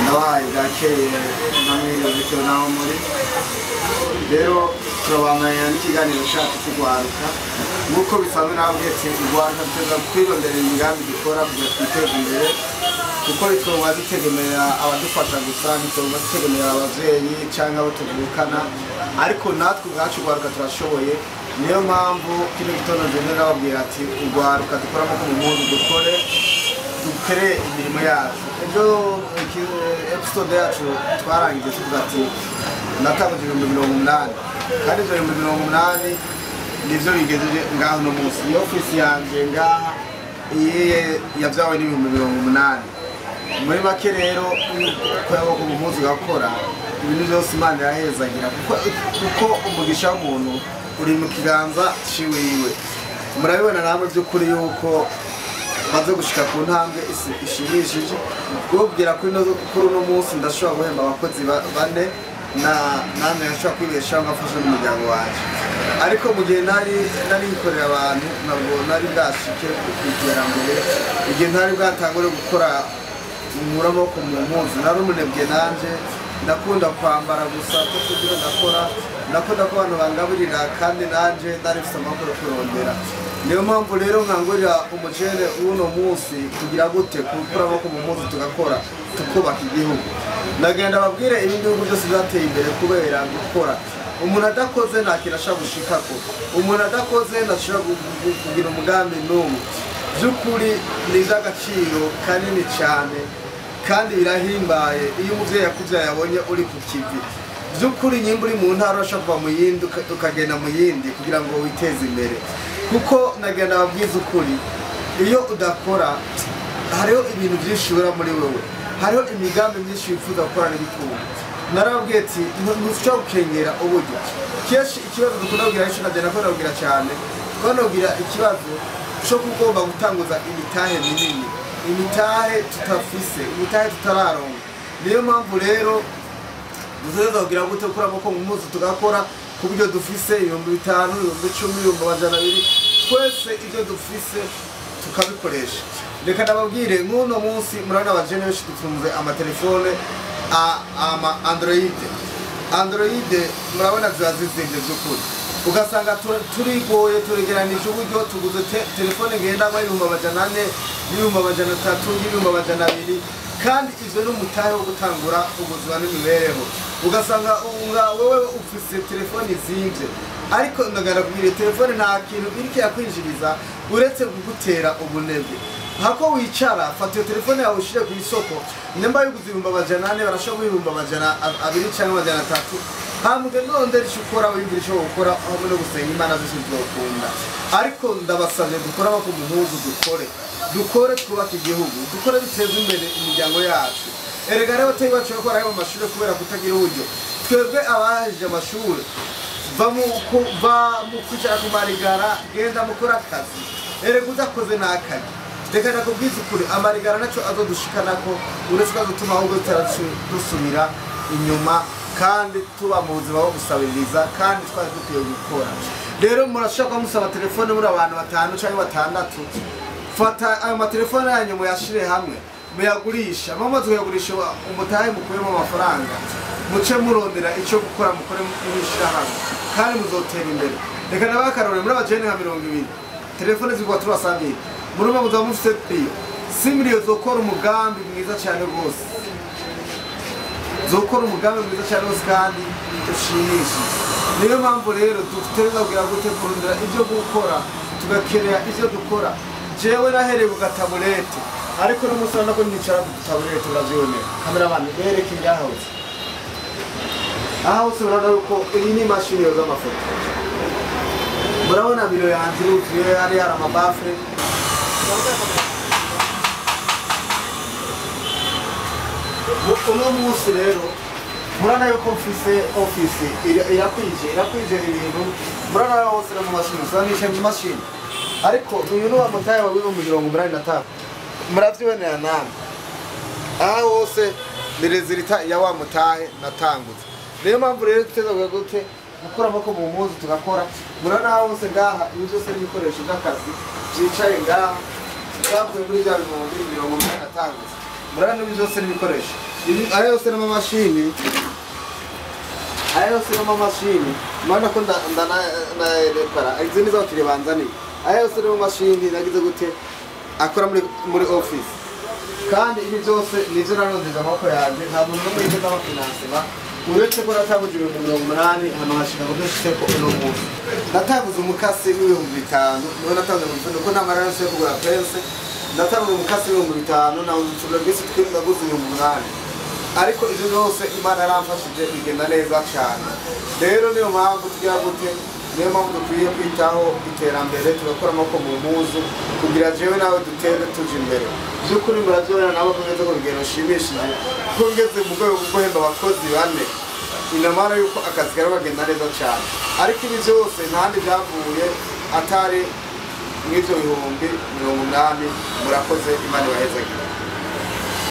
nabaye gakeye namwe byo naho muri rero turabanganya n'ikiganiro cyacu cy'ugwaruka nuko bisanzwe nabwetse ugwaruka teza kwirondera imigambi dukora kugira twiteze imbere kuko bitwa dutegemera abadufasha gusa bitwa dutegemera abavyeyi cyangwa abo tuvukana ariko natwe ubwacu ugwaruka turashoboye niyo mpamvu kino gitondo nzende nababwira ati ugwaruka dukoramo ku munsi dukore imirimo yacu ejo episode yacu twarangije tuvuga ati natanguje 80 kandi 80 nivyo bigejeje ngaho no munsi yo office yanje ngaha iye yavyawe ni 80 muri make rero kwabo ku munsi gakora ibintu byose Imana yahezagira kuko umugisha w'umuntu uri mu kiganza ciwiwe murabibona namwe by'ukuri yuko maze gushika ku ntambwe ishimishije kubwira kuri no munsi ndashobora guhemba abakozi bane namwe yashobora kwibesha ngafasha n'umuryango wanje ariko mu gihe nari nkorera abantu ntabwo nari bwashike kwiterambere igihe ntari bwatangure gukora umuramo ku mpunzi nari umunebwe nanje ndakunda kwambara gusa kugira ndakunda ko abantu bangaburira kandi nanje ndarifite amakuru kurondera niyo mpamvu rero nkangurira umujene uno munsi kugira gute kuramo ku mpunzi tugakora tukubaka igihugu ndagenda babwire ibindi bihugu byose byateye imbere kubera gukora umuntu adakoze nta kintu ashobora gushikako umuntu adakoze ntashobora kugira umugambi n'umwe by'ukuri ni iby'agaciro kanini cyane kandi birahimbaye iyo umuvyeyi yakuvyaye yabonye uri ku kivi by'ukuri nyimba uri mu ntara urashobora kuva mu yindi ukagenda mu yindi kugira ngo witeze imbere kuko nagenda babwiza ukuri iyo udakora hariho ibintu byinshi bura muri wewe hariho imigambi myinshi wifuza gukora n'ibikunda narababwiye ati ntushobora gukengera uburyo kenshi ikibazo dukunda kugira henshi nagenda ko nabwira cyane twanagira ikibazo cyo kugomba gutanguza imitahe minini imitahe tutafise imitahe tutararonka niyo mpamvu rero duzoza kugira gute kuri amako mu muzi tugakora ku buryo dufise 5,000 10,000 200 twese ibyo dufise tukabikoresha reka nababwire nk'uno munsi murana abajene benshi dutunze amatelefone ama Android murabona zazizinde z'ukuri ugasanga turigoye turegeranije uburyo tuguze telefone ngendanwa y'ibihumbi 400 300 kandi ivyo n'umutahe wo gutangura ubuzima n'imibereho ugasanga wewe ufise telefone zimvye ariko ndagara kubwira telefone nta kintu irike yakwinjiriza uretse kugutera ubunebwe hako wicara fata iyo telefone yawe ushire ku isoko nimba yuguze 400 barashobora 200 cyangwa 300 hamuge nondera icyo ukora wibwira icyo ukora hamwe no gusenga Imana z'izokunda ariko ndabasabye dukora bako muhuzu dukore twubaka igihugu dukore biteza imbere imiryango yacu erega rero batari bacu bakora mu mashuri kubera kutagira uburyo twebwe abaje amashuri mu kwicara ku marigara genda mukora akazi erega udakoze n'akazi reka nakubwiza ukuri amarigara naco azodushikanako uretse ko azotuma ahubwo dusubira inyuma kandi tuba mu buzima bwo gusabiriza kandi twari dukwiye gukora rero murashaka musaba telefone muri abantu 5 cyangwa 6 fata ayo matelefone yanyu muyashire hamwe muyagurisha mama tuyagurisha umutahe mukuyemo amafaranga muce murondera icyo gukora mukore mwishira hamwe kandi muzotera imbere reka nabakarore muri abajene nka 20 telefone zigwa turasambira muri mama muzo mufite priyo simiriyo zokora umugambi mwiza cyane rwose zokora umugambi mwiza cyane rwose kandi ushimisha niyo mpamvu rero dufiteza kugira gute kurondera ibyo gukora tugakenera ibyo dukora jewe nahereye ku gataburete ariko n'umusana ko nicara ku gataburete uravyone kameraman bereke ngaho aho urabona ko iyi ni mashini yoza amafoto murabona biro yanjye utuye hari amabafre uno munsi rero murana yuko mfise office irakwije ibintu murana hose mu mashini zanisha mu mashini ariko uyu no amataye wa 183 muravyibonera namwe aha hose ni resultat ya wa mutahe natanguze niyo mpamvu rero tuteza gute gukora amako mu muzi tugakora murana hose ngaha ibyo byose n'ibikoresho by'akazi byicaye ngaha twavuye muri bya 183 murabona ibi byose n'ibikoresho aya yose n'amamashini mwana ko ndanarepara izi nizo bakiriya banzaniye aya yose n'amamashini nagize gute akora muri office kandi ibi byose nivyo narondeza amaboko yanjye nta muntu n'umwe yigeze amafinansema uretse ko natabuze 180 hano hashika ngo dushike ko uno munsi natabuze umukasi w'ibihumbi 5 niwe natanze mu mfundo ko ntamara yose yo kugura pense natabuze umukasi w'ibihumbi 5 nawe nsubira bisi twiri naguze 8 ariko ivyo byose Imana yaramfashije bigenda neza cyane rero niyo mpamvu tugira gute niyo mpamvu dukwiye kwitaho iterambere tugakora amako mu mpuzu kugira jewe nawe dutere tuje imbere by'ukuri murabyona nabo kugeze ku rugero shimishije ko ngeze mu rwego rwo guhemba abakozi bane inamara yuko akazi kari bagenda neza cyane ariko ibi byose ntandi byavuye atari mw'ivyo bihumbi 80 murakoze Imana ibahezagire.